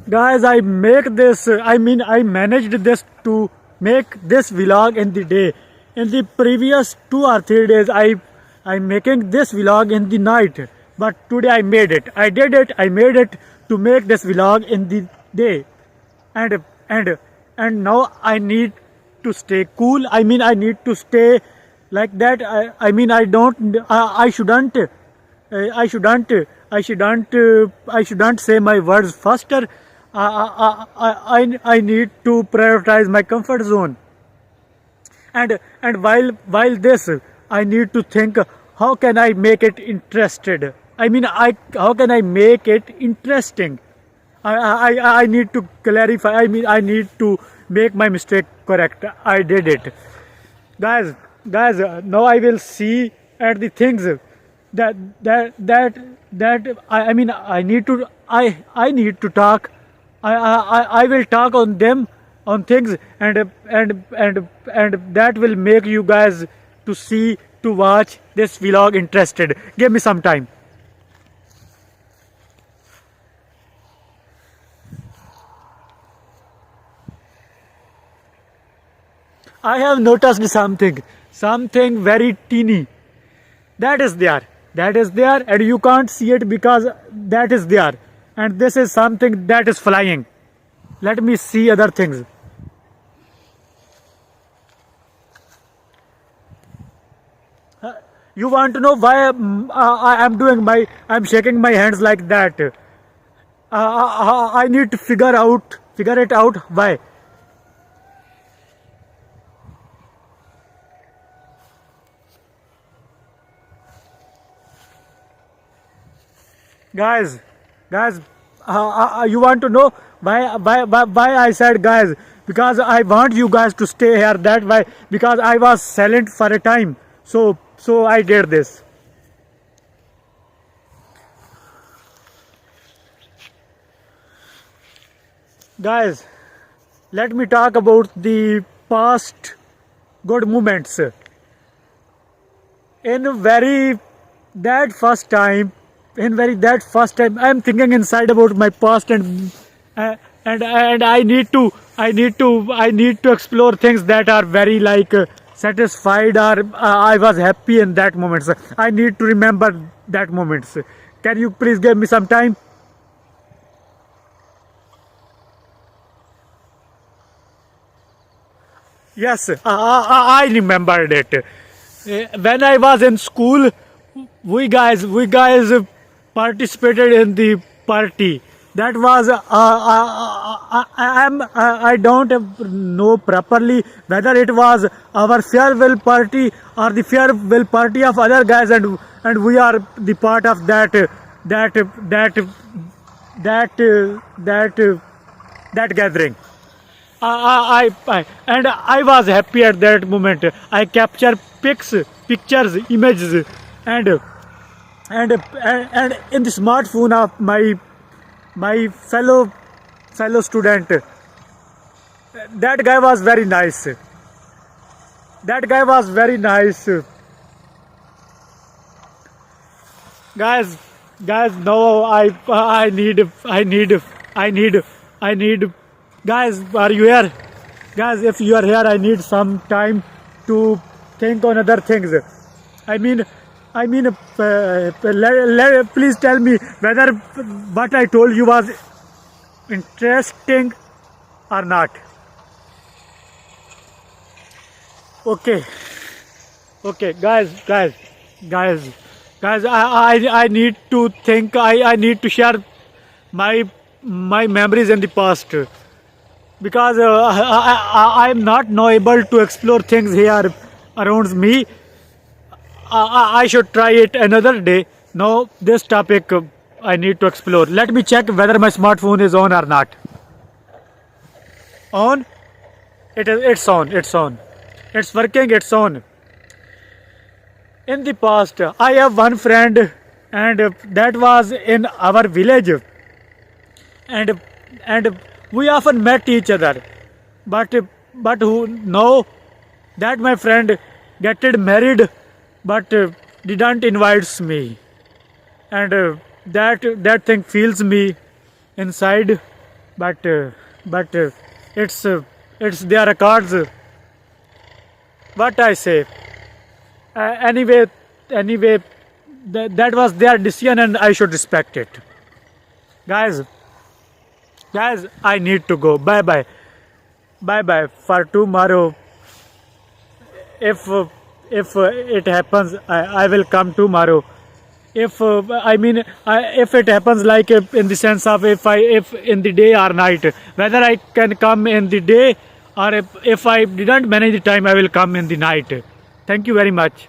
Guys, I make this, I managed this to make this vlog in the day. In the previous 2 or 3 days, I'm making this vlog in the night. But today I made it. I made it to make this vlog in the day. And, and, and now I need to stay cool. I need to stay like that. I don't, I shouldn't, I shouldn't, I shouldn't say my words faster. I need to prioritize my comfort zone. And while this, I need to think how can I make it interested. I how can I make it interesting. I need to clarify. I need to make my mistake correct. I did it, guys. Now I will see at the things that I need to I need to talk. I will talk on them on things and that will make you guys to see to watch this vlog interested. Give me some time. I have noticed something very teeny. That is there, and you can't see it because that is there. And this is something that is flying. Let me see other things. You want to know why I'm shaking my hands like that? I need to figure it out why. Guys, you want to know why I said guys? Because I want you guys to stay here. That why, because I was silent for a time. So I did this. Guys, let me talk about the past good moments. In very that first time, I'm thinking inside about my past and I need to explore things that are very like satisfied or I was happy in that moment. I need to remember that moments. Can you please give me some time? Yes, I remembered it. When I was in school, we guys participated in the party. That was I don't know properly whether it was our farewell party or the farewell party of other guys, and we are the part of that gathering. And I was happy at that moment. I captured pictures, images, and in the smartphone of my fellow student. That guy was very nice. Guys, no, I need. Guys, are you here? Guys, if you are here, I need some time to think on other things. Please tell me whether what I told you was interesting or not. Okay, guys. I need to think. I need to share my memories in the past because I'm not now able to explore things here around me. I should try it another day. Now this topic I need to explore. Let me check whether my smartphone is on or not. On? It's on. It's working, it's on. In the past, I have one friend and that was in our village. And we often met each other. But who know that my friend getting married but didn't invite me, and that thing feels me inside. but it's their records. What I say. Anyway, that was their decision, and I should respect it. Guys, I need to go. Bye bye for tomorrow. If it happens, I will come tomorrow. If if it happens like in the sense of if in the day or night, whether I can come in the day or if I didn't manage the time, I will come in the night. Thank you very much.